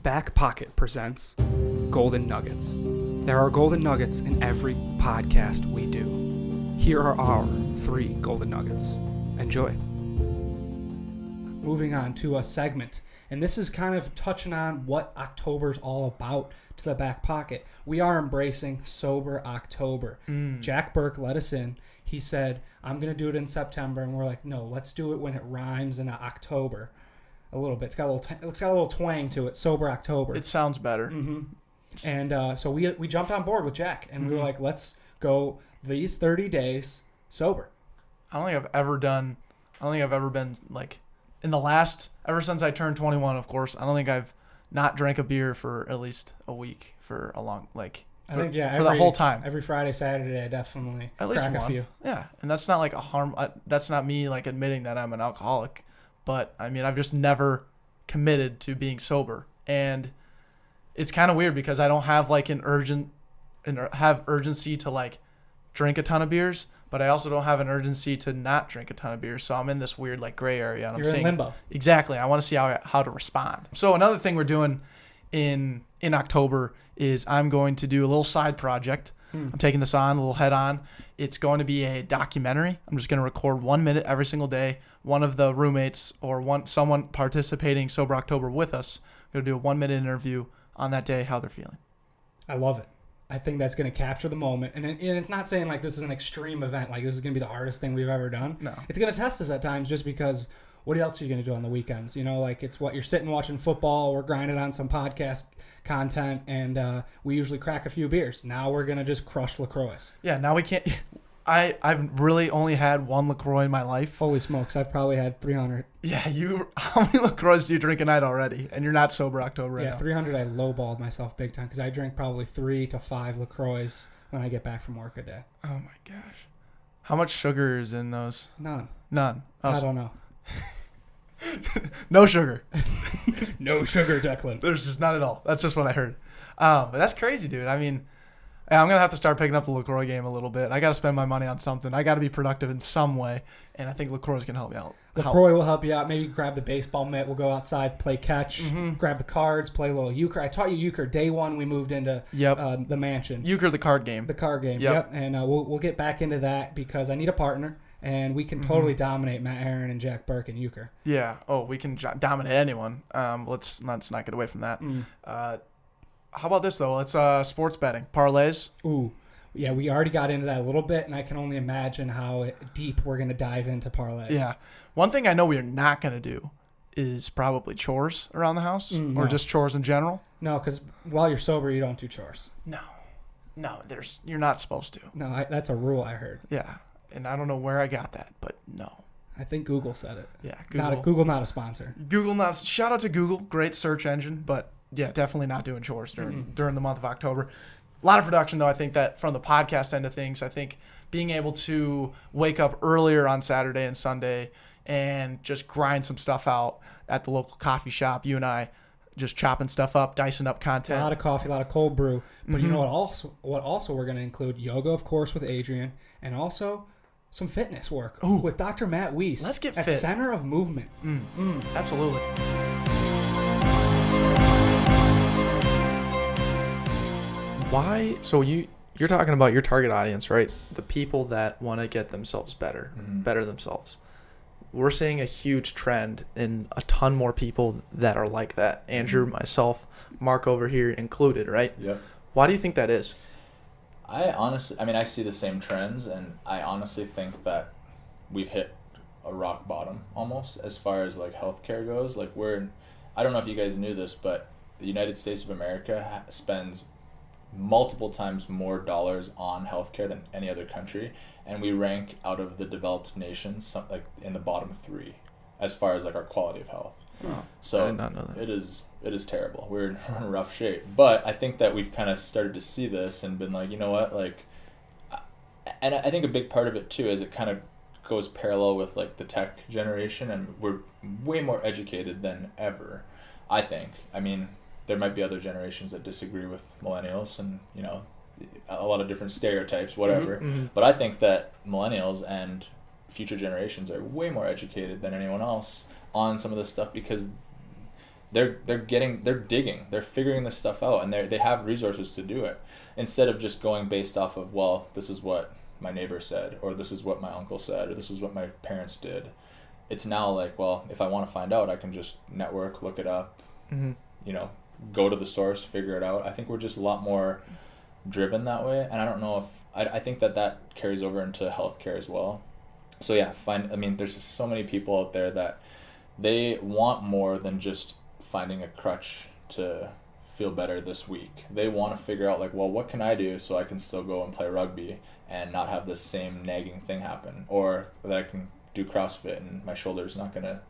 Backpocket presents Golden Nuggets. There are golden nuggets in every podcast we do. Here are our 3 golden nuggets. Enjoy. Moving on to a segment, and this is kind of touching on what October's all about to the Back Pocket. We are embracing Sober October. Jack Burke let us in. He said, I'm going to do it in September, and we're like, no, let's do it when it rhymes in October. A little bit. It's got a little twang to it. Sober October. It sounds better. Mm-hmm. And so we jumped on board with Jack, and we were like, let's go these 30 days sober. I don't think I've ever been like in the last, ever since I turned 21, of course, I don't think I've not drank a beer for at least a week for a long, like, for the whole time. Every Friday, Saturday, I definitely at least crack one. a few. Yeah, and that's not like a harm. That's not me like admitting that I'm an alcoholic, but I mean I've just never committed to being sober, and it's kind of weird because I don't have like urgency to like drink a ton of beers, but I also don't have an urgency to not drink a ton of beers. So I'm in this weird like gray area. And You're in limbo. Exactly. I want to see how to respond. So another thing we're doing in October is I'm going to do a little side project. I'm taking this on, a little head on. It's going to be a documentary. I'm just going to record 1 minute every single day. One of the roommates or someone participating Sober October with us, going to do a 1 minute interview on that day, how they're feeling. I love it. I think that's going to capture the moment. And it's not saying like this is an extreme event, like this is going to be the hardest thing we've ever done. No. It's going to test us at times just because what else are you going to do on the weekends? You know, like it's what you're sitting watching football, we're grinding on some podcast content, and we usually crack a few beers. Now we're going to just crush LaCroix. Yeah, now we can't. I've really only had one LaCroix in my life. Holy smokes, I've probably had 300. Yeah, how many LaCroix do you drink a night already? And you're not sober October right now. 300 I lowballed myself big time because I drink probably 3 to 5 LaCroix when I get back from work a day. Oh my gosh. How much sugar is in those? None. Oh, I don't know. No sugar. No sugar, Declan. There's just not at all. That's just what I heard. But that's crazy, dude. I mean, I'm going to have to start picking up the LaCroix game a little bit. I got to spend my money on something. I got to be productive in some way, and I think LaCroix can help me out. LaCroix will help you out. Maybe grab the baseball mitt. We'll go outside, play catch, grab the cards, play a little euchre. I taught you euchre day one we moved into the mansion. Euchre, the card game. The card game, yep. And we'll get back into that because I need a partner, and we can totally dominate Matt Aaron and Jack Burke in euchre. Yeah. Oh, we can dominate anyone. Let's not get away from that. How about this, though? Let's sports betting. Parlays. Ooh. Yeah, we already got into that a little bit, and I can only imagine how deep we're going to dive into parlays. Yeah. One thing I know we're not going to do is probably chores around the house or just chores in general. No, because while you're sober, you don't do chores. No, you're not supposed to. No, that's a rule I heard. Yeah, and I don't know where I got that, but no. I think Google said it. Yeah, Google. Google not a sponsor. Shout out to Google, great search engine, but yeah, definitely not doing chores during the month of October. A lot of production, though, I think that from the podcast end of things, I think being able to wake up earlier on Saturday and Sunday and just grind some stuff out at the local coffee shop, you and I just chopping stuff up, dicing up content. A lot of coffee, a lot of cold brew. But you know what also we're going to include? Yoga, of course, with Adrian, and also some fitness work with Dr. Matt Wiest. Let's get at fit. Center of Movement. Absolutely. Why? So you're talking about your target audience, right? The people that want to get themselves better themselves. We're seeing a huge trend in a ton more people that are like that. Andrew, myself, Mark over here included, right? Yep. Why do you think that is? I see the same trends, and I honestly think that we've hit a rock bottom almost as far as like healthcare goes. Like I don't know if you guys knew this, but the United States of America spends multiple times more dollars on healthcare than any other country, and we rank out of the developed nations like in the bottom 3 as far as like our quality of health. So I did not know that. It is terrible. We're in rough shape, but I think that we've kind of started to see this and been like, you know what, like, and I think a big part of it too is it kind of goes parallel with like the tech generation, and we're way more educated than ever, I think. I mean, there might be other generations that disagree with millennials and, you know, a lot of different stereotypes, whatever. But I think that millennials and future generations are way more educated than anyone else on some of this stuff because they're digging, they're figuring this stuff out, and they have resources to do it, instead of just going based off of, well, this is what my neighbor said, or this is what my uncle said, or this is what my parents did. It's now like, well, if I want to find out, I can just network, look it up, go to the source, figure it out. I think we're just a lot more driven that way, and I don't know if I think that carries over into healthcare as well. So yeah, there's just so many people out there that they want more than just finding a crutch to feel better this week. They want to figure out, like, well, what can I do so I can still go and play rugby and not have this same nagging thing happen, or that I can do CrossFit and my shoulder's not going to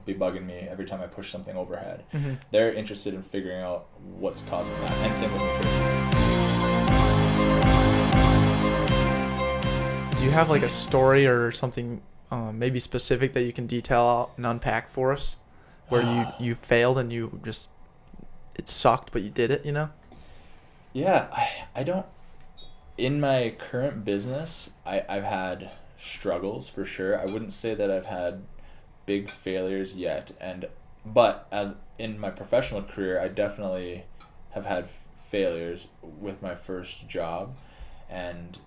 be bugging me every time I push something overhead. They're interested in figuring out what's causing that, and same with nutrition. Do you have like a story or something maybe specific that you can detail out and unpack for us, where you failed and you just, it sucked but you did it, Yeah, I don't, in my current business, I've had struggles for sure. I wouldn't say that I've had big failures yet, but as in my professional career, I definitely have had failures with my first job, and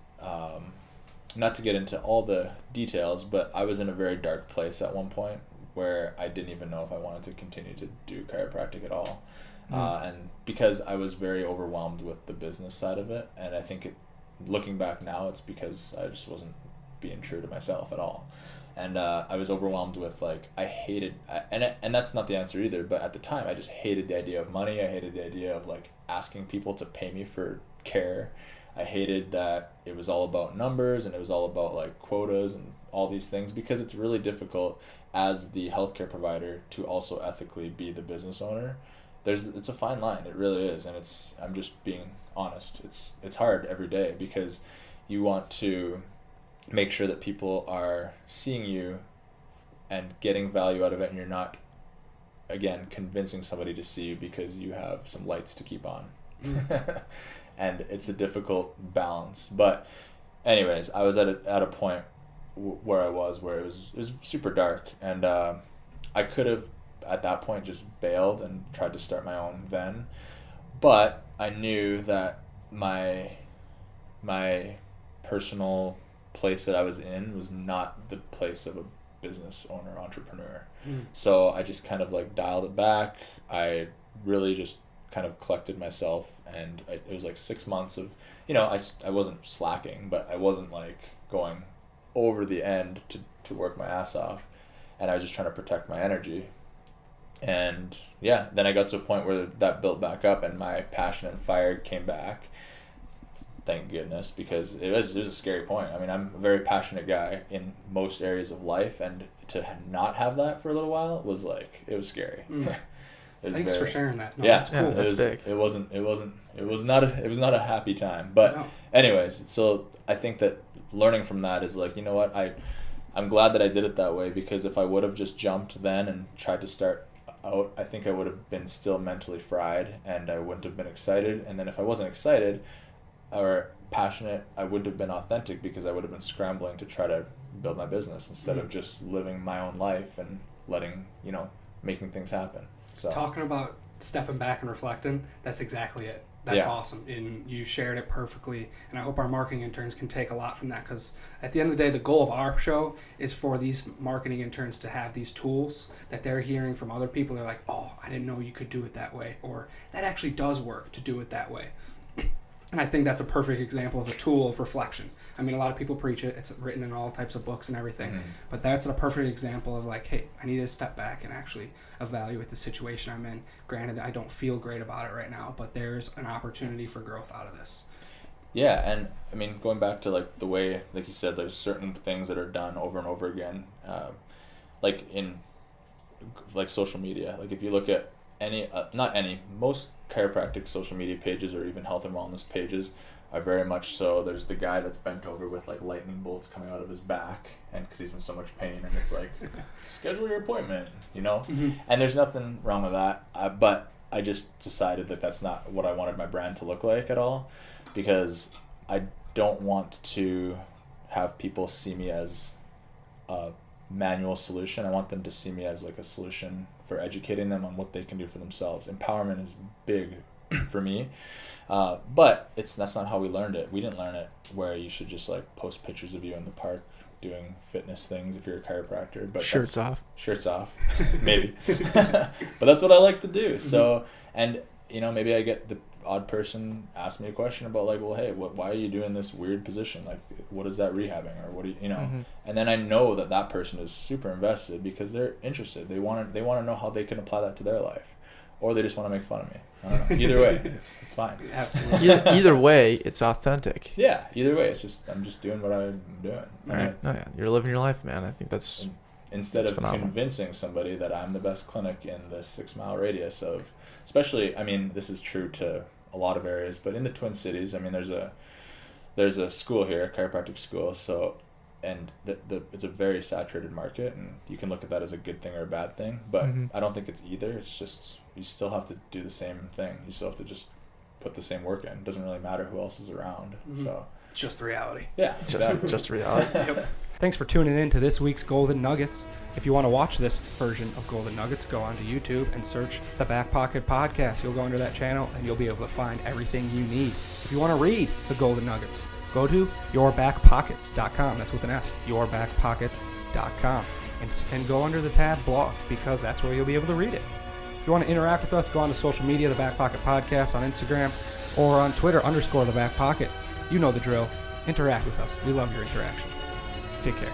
not to get into all the details, but I was in a very dark place at one point where I didn't even know if I wanted to continue to do chiropractic at all. And because I was very overwhelmed with the business side of it, and I think looking back now, it's because I just wasn't being true to myself at all. And I was overwhelmed with, like, I hated, and that's not the answer either, but at the time I just hated the idea of money. I hated the idea of, like, asking people to pay me for care. I hated that it was all about numbers, and it was all about, like, quotas and all these things, because it's really difficult as the healthcare provider to also ethically be the business owner. It's a fine line, it really is, and I'm just being honest. It's hard every day, because you want to make sure that people are seeing you and getting value out of it, and you're not, again, convincing somebody to see you because you have some lights to keep on. And it's a difficult balance. But anyways, I was at a point where it was super dark, and I could have at that point just bailed and tried to start my own then, but I knew that my personal place that I was in was not the place of a business owner, entrepreneur. So I just kind of, like, dialed it back. I really just kind of collected myself, and it was like 6 months of, I wasn't slacking, but I wasn't, like, going over the end to work my ass off, and I was just trying to protect my energy. And yeah, then I got to a point where that built back up, and my passion and fire came back. Thank goodness, because it was a scary point. I mean, I'm a very passionate guy in most areas of life, and to not have that for a little while was scary. Thanks for sharing that. No, yeah, that's cool. That's big. It was not a happy time. But No. anyways, so I think that learning from that is, like, you know what, I'm glad that I did it that way, because if I would have just jumped then and tried to start out, I think I would have been still mentally fried, and I wouldn't have been excited. And then if I wasn't excited or passionate, I wouldn't have been authentic, because I would have been scrambling to try to build my business instead of just living my own life and letting, making things happen. So Talking about stepping back and reflecting, that's exactly it. That's Yeah. awesome, and you shared it perfectly, and I hope our marketing interns can take a lot from that, because at the end of the day, the goal of our show is for these marketing interns to have these tools that they're hearing from other people. They're like, oh, I didn't know you could do it that way, or that actually does work to do it that way. And I think that's a perfect example of a tool of reflection. I mean, a lot of people preach it. It's written in all types of books and everything. But that's a perfect example of, like, hey, I need to step back and actually evaluate the situation I'm in. Granted, I don't feel great about it right now, but there's an opportunity for growth out of this. Yeah, and I mean, going back to, like, the way, like you said, there's certain things that are done over and over again, like in, like, social media. Like, if you look at most chiropractic social media pages, or even health and wellness pages, are very much so, there's the guy that's bent over with, like, lightning bolts coming out of his back, and because he's in so much pain, and it's like, schedule your appointment, and there's nothing wrong with that, but I just decided that that's not what I wanted my brand to look like at all, because I don't want to have people see me as a manual solution. I want them to see me as like a solution for educating them on what they can do for themselves. Empowerment is big for me. But that's not how we learned it. We didn't learn it where you should just like post pictures of you in the park doing fitness things if you're a chiropractor. But Shirts off, maybe. But that's what I like to do. So, and maybe I get the odd person ask me a question about like, well, hey, why are you doing this weird position? Like, what is that rehabbing, or what do you know? And then I know that person is super invested because they're interested. They want to know how they can apply that to their life, or they just want to make fun of me. I don't know. Either way, it's fine. Absolutely. Either way, it's authentic. Yeah. Either way, I'm just doing what I'm doing. Right. You're living your life, man. I think that's instead of phenomenal. Convincing somebody that I'm the best clinic in the 6 mile radius of, especially, I mean, this is true to a lot of areas, but in the Twin Cities, I mean, there's a school here, a chiropractic school. So, and it's a very saturated market, and you can look at that as a good thing or a bad thing, but I don't think it's either. It's just, you still have to do the same thing. You still have to just put the same work in. It doesn't really matter who else is around. So It's just the reality. yeah, exactly. just reality. Yep. Thanks for tuning in to this week's Golden Nuggets. If you want to watch this version of Golden Nuggets, go onto YouTube and search the Backpocket Podcast. You'll go into that channel and you'll be able to find everything you need. If you want to read the Golden Nuggets, go to yourbackpockets.com. That's with an S, yourbackpockets.com. And go under the tab blog, because that's where you'll be able to read it. If you want to interact with us, go on to social media, the Backpocket Podcast on Instagram, or on Twitter, _the Backpocket. You know the drill. Interact with us. We love your interaction. Take care.